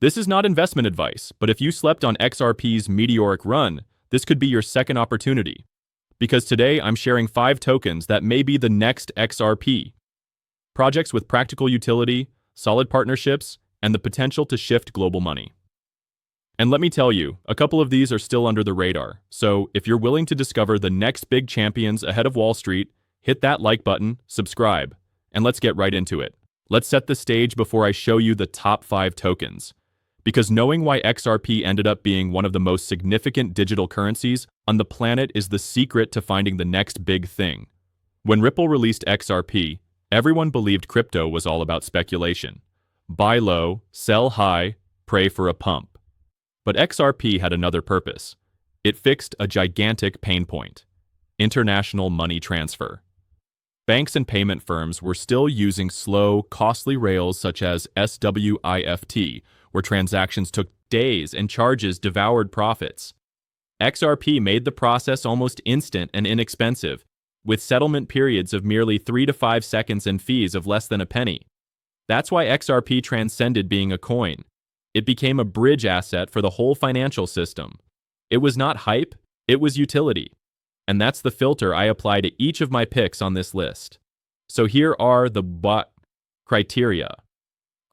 This is not investment advice, but if you slept on XRP's meteoric run, this could be your second opportunity. Because today I'm sharing 5 tokens that may be the next XRP. Projects with practical utility, solid partnerships, and the potential to shift global money. And let me tell you, a couple of these are still under the radar, so if you're willing to discover the next big champions ahead of Wall Street, hit that like button, subscribe, and let's get right into it. Let's set the stage before I show you the top 5 tokens. Because knowing why XRP ended up being one of the most significant digital currencies on the planet is the secret to finding the next big thing. When Ripple released XRP, everyone believed crypto was all about speculation. Buy low, sell high, pray for a pump. But XRP had another purpose. It fixed a gigantic pain point: international money transfer. Banks and payment firms were still using slow, costly rails such as SWIFT, where transactions took days and charges devoured profits. XRP made the process almost instant and inexpensive, with settlement periods of merely 3 to 5 seconds and fees of less than a penny. That's why XRP transcended being a coin. It became a bridge asset for the whole financial system. It was not hype, it was utility. And that's the filter I apply to each of my picks on this list. So here are the criteria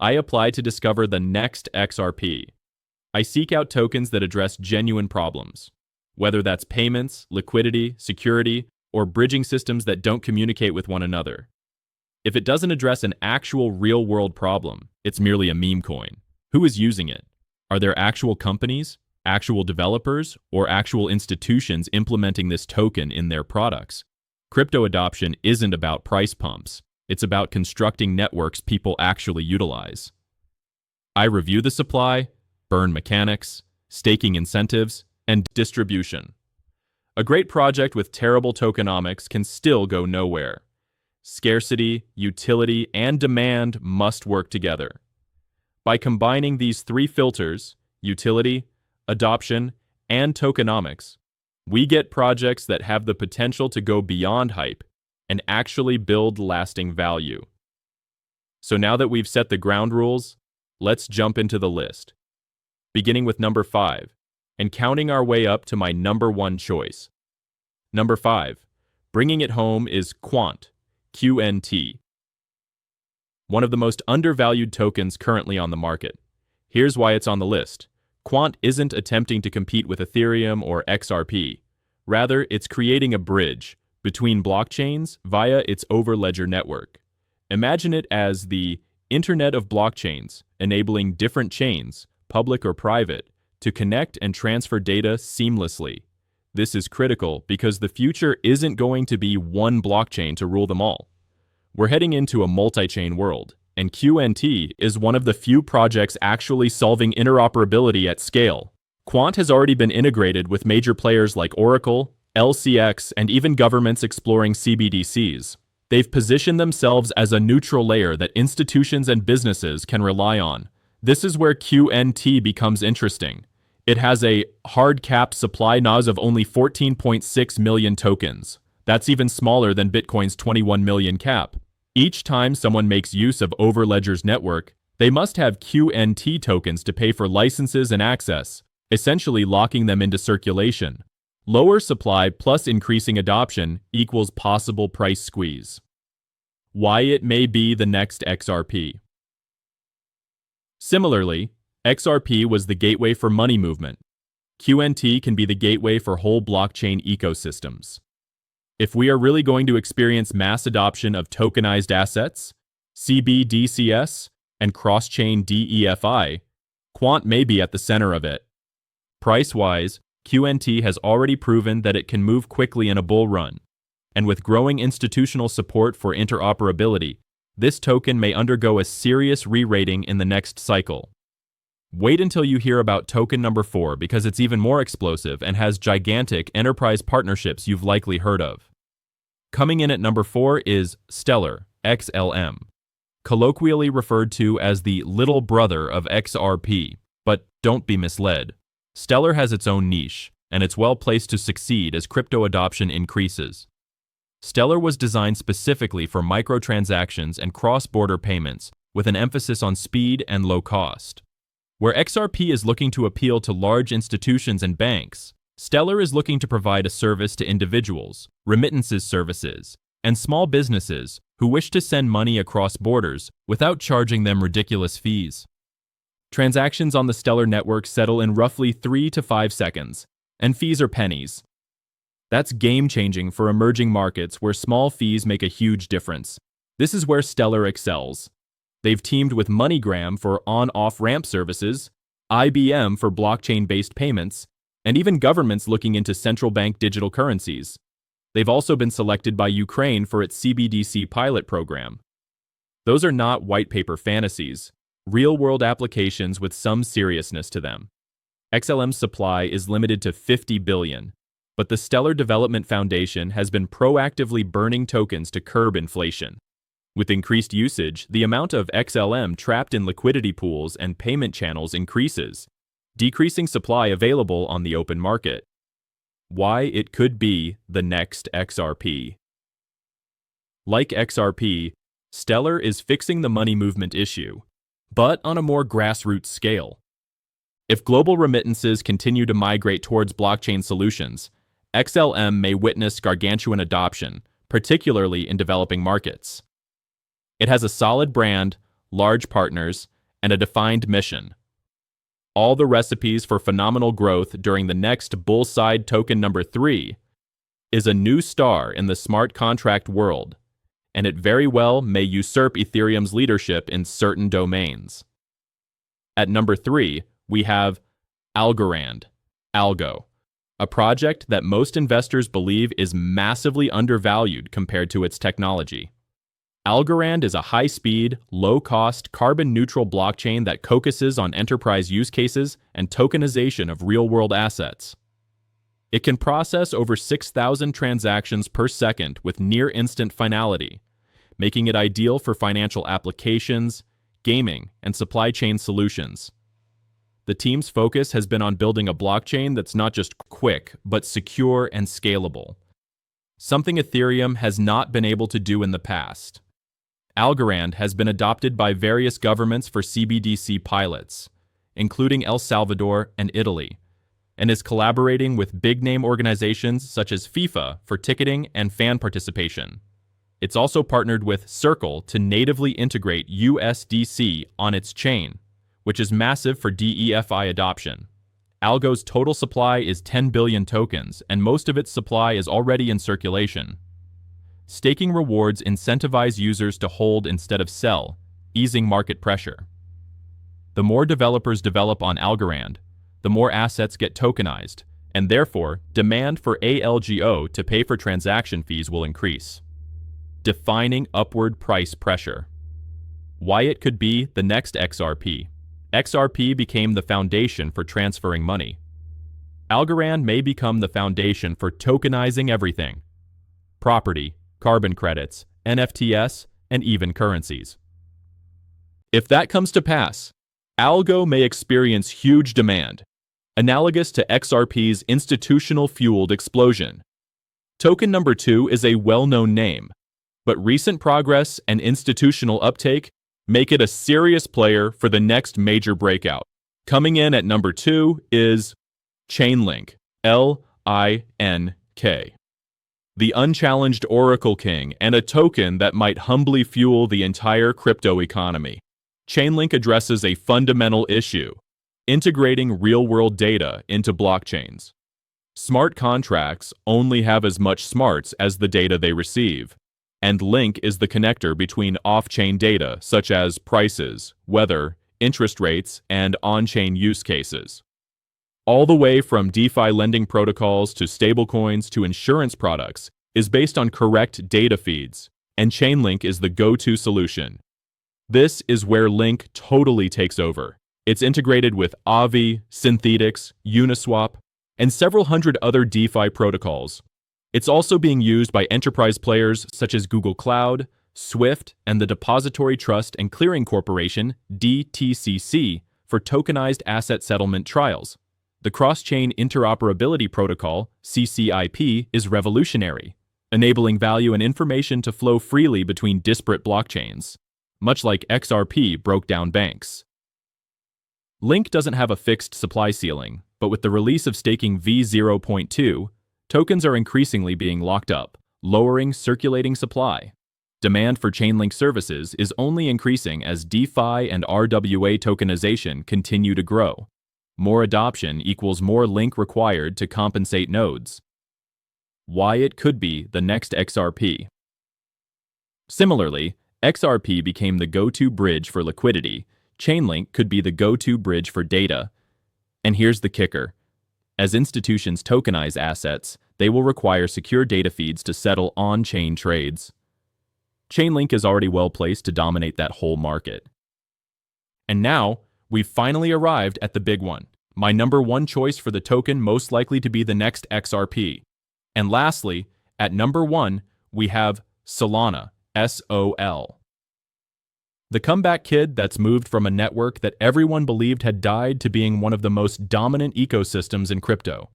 I apply to discover the next XRP. I seek out tokens that address genuine problems, whether that's payments, liquidity, security, or bridging systems that don't communicate with one another. If it doesn't address an actual real-world problem, it's merely a meme coin. Who is using it? Are there actual companies, actual developers, or actual institutions implementing this token in their products? Crypto adoption isn't about price pumps. It's about constructing networks people actually utilize. I review the supply, burn mechanics, staking incentives, and distribution. A great project with terrible tokenomics can still go nowhere. Scarcity, utility, and demand must work together. By combining these 3 filters, utility, adoption, and tokenomics, we get projects that have the potential to go beyond hype and actually build lasting value. So now that we've set the ground rules, let's jump into the list. Beginning with number 5, and counting our way up to my number 1 choice. Number 5, bringing it home is Quant, QNT. One of the most undervalued tokens currently on the market. Here's why it's on the list. Quant isn't attempting to compete with Ethereum or XRP. Rather, it's creating a bridge between blockchains via its Overledger network. Imagine it as the Internet of Blockchains, enabling different chains, public or private, to connect and transfer data seamlessly. This is critical because the future isn't going to be one blockchain to rule them all. We're heading into a multi-chain world, and QNT is one of the few projects actually solving interoperability at scale. Quant has already been integrated with major players like Oracle, LCX, and even governments exploring CBDCs. They've positioned themselves as a neutral layer that institutions and businesses can rely on. This is where QNT becomes interesting. It has a hard-capped supply NOS of only 14.6 million tokens. That's even smaller than Bitcoin's 21 million cap. Each time someone makes use of Overledger's network, they must have QNT tokens to pay for licenses and access, essentially locking them into circulation. Lower supply plus increasing adoption equals possible price squeeze. Why it may be the next XRP. Similarly, XRP was the gateway for money movement. QNT can be the gateway for whole blockchain ecosystems. If we are really going to experience mass adoption of tokenized assets, CBDCs, and cross-chain DEFI, Quant may be at the center of it. Price-wise, QNT has already proven that it can move quickly in a bull run, and with growing institutional support for interoperability, this token may undergo a serious re-rating in the next cycle. Wait until you hear about token number 4 because it's even more explosive and has gigantic enterprise partnerships you've likely heard of. Coming in at number 4 is Stellar, XLM, colloquially referred to as the little brother of XRP, but don't be misled. Stellar has its own niche, and it's well placed to succeed as crypto adoption increases. Stellar was designed specifically for microtransactions and cross-border payments, with an emphasis on speed and low cost. Where XRP is looking to appeal to large institutions and banks, Stellar is looking to provide a service to individuals, remittances services, and small businesses who wish to send money across borders without charging them ridiculous fees. Transactions on the Stellar network settle in roughly 3 to 5 seconds, and fees are pennies. That's game-changing for emerging markets where small fees make a huge difference. This is where Stellar excels. They've teamed with MoneyGram for on-off ramp services, IBM for blockchain-based payments, and even governments looking into central bank digital currencies. They've also been selected by Ukraine for its CBDC pilot program. Those are not white paper fantasies, real-world applications with some seriousness to them. XLM's supply is limited to 50 billion, but the Stellar Development Foundation has been proactively burning tokens to curb inflation. With increased usage, the amount of XLM trapped in liquidity pools and payment channels increases, decreasing supply available on the open market. Why it could be the next XRP. Like XRP, Stellar is fixing the money movement issue, but on a more grassroots scale. If global remittances continue to migrate towards blockchain solutions, XLM may witness gargantuan adoption, particularly in developing markets. It has a solid brand, large partners, and a defined mission. All the recipes for phenomenal growth during the next bullside token number 3 is a new star in the smart contract world, and it very well may usurp Ethereum's leadership in certain domains. At number 3, we have Algorand, Algo, a project that most investors believe is massively undervalued compared to its technology. Algorand is a high-speed, low-cost, carbon-neutral blockchain that focuses on enterprise use cases and tokenization of real-world assets. It can process over 6,000 transactions per second with near-instant finality, making it ideal for financial applications, gaming, and supply chain solutions. The team's focus has been on building a blockchain that's not just quick, but secure and scalable, something Ethereum has not been able to do in the past. Algorand has been adopted by various governments for CBDC pilots, including El Salvador and Italy, and is collaborating with big-name organizations such as FIFA for ticketing and fan participation. It's also partnered with Circle to natively integrate USDC on its chain, which is massive for DeFi adoption. Algo's total supply is 10 billion tokens, and most of its supply is already in circulation. Staking rewards incentivize users to hold instead of sell, easing market pressure. The more developers develop on Algorand, the more assets get tokenized, and therefore, demand for ALGO to pay for transaction fees will increase. Defining upward price pressure. Why it could be the next XRP. XRP became the foundation for transferring money. Algorand may become the foundation for tokenizing everything: property, carbon credits, NFTs, and even currencies. If that comes to pass, Algo may experience huge demand, analogous to XRP's institutional-fueled explosion. Token number 2 is a well-known name, but recent progress and institutional uptake make it a serious player for the next major breakout. Coming in at number 2 is Chainlink, LINK. The unchallenged Oracle King and a token that might humbly fuel the entire crypto economy. Chainlink addresses a fundamental issue: integrating real-world data into blockchains. Smart contracts only have as much smarts as the data they receive, and Link is the connector between off-chain data such as prices, weather, interest rates, and on-chain use cases. All the way from DeFi lending protocols to stablecoins to insurance products is based on correct data feeds, and Chainlink is the go-to solution. This is where Link totally takes over. It's integrated with Aave, Synthetics, Uniswap, and several hundred other DeFi protocols. It's also being used by enterprise players such as Google Cloud, Swift, and the Depository Trust and Clearing Corporation, DTCC, for tokenized asset settlement trials. The Cross-Chain Interoperability Protocol, CCIP, is revolutionary, enabling value and information to flow freely between disparate blockchains, much like XRP broke down banks. Link doesn't have a fixed supply ceiling, but with the release of staking v0.2, tokens are increasingly being locked up, lowering circulating supply. Demand for Chainlink services is only increasing as DeFi and RWA tokenization continue to grow. More adoption equals more Link required to compensate nodes. Why it could be the next XRP. Similarly, XRP became the go-to bridge for liquidity. Chainlink could be the go-to bridge for data. And here's the kicker. As institutions tokenize assets, they will require secure data feeds to settle on-chain trades. Chainlink is already well placed to dominate that whole market. And now, we've finally arrived at the big one. My number one choice for the token most likely to be the next XRP. And lastly, at number 1, we have Solana, SOL. The comeback kid that's moved from a network that everyone believed had died to being one of the most dominant ecosystems in crypto.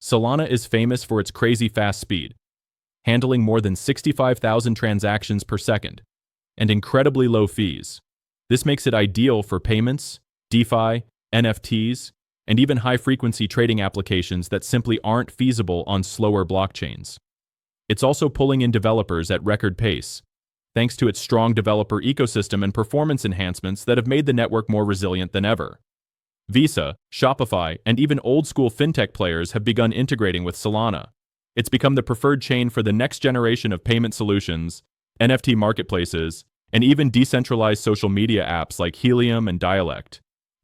Solana is famous for its crazy fast speed, handling more than 65,000 transactions per second, and incredibly low fees. This makes it ideal for payments, DeFi, NFTs, and even high-frequency trading applications that simply aren't feasible on slower blockchains. It's also pulling in developers at record pace, thanks to its strong developer ecosystem and performance enhancements that have made the network more resilient than ever. Visa, Shopify, and even old-school fintech players have begun integrating with Solana. It's become the preferred chain for the next generation of payment solutions, NFT marketplaces, and even decentralized social media apps like Helium and Dialect.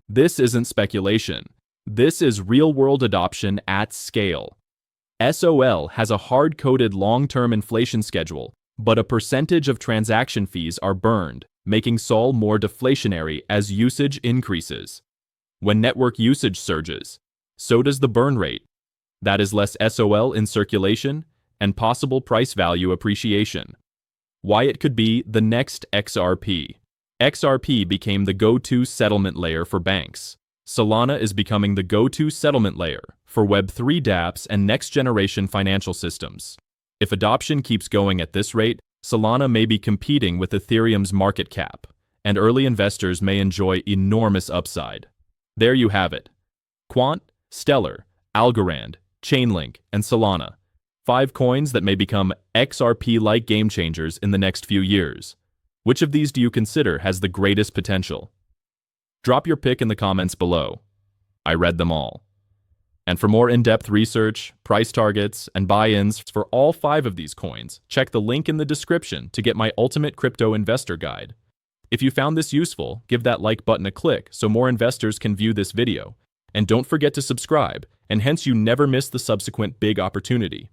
This isn't speculation. This is real-world adoption at scale. SOL has a hard-coded long-term inflation schedule, but a percentage of transaction fees are burned, making SOL more deflationary as usage increases. When network usage surges, so does the burn rate. That is less SOL in circulation and possible price value appreciation. Why it could be the next XRP. XRP became the go-to settlement layer for banks. Solana is becoming the go-to settlement layer for Web3 dApps and next-generation financial systems. If adoption keeps going at this rate, Solana may be competing with Ethereum's market cap, and early investors may enjoy enormous upside. There you have it. Quant, Stellar, Algorand, Chainlink, and Solana. 5 coins that may become XRP-like game changers in the next few years. Which of these do you consider has the greatest potential? Drop your pick in the comments below. I read them all. And for more in-depth research, price targets, and buy-ins for all 5 of these coins, check the link in the description to get my Ultimate Crypto Investor Guide. If you found this useful, give that like button a click so more investors can view this video. And don't forget to subscribe, and hence you never miss the subsequent big opportunity.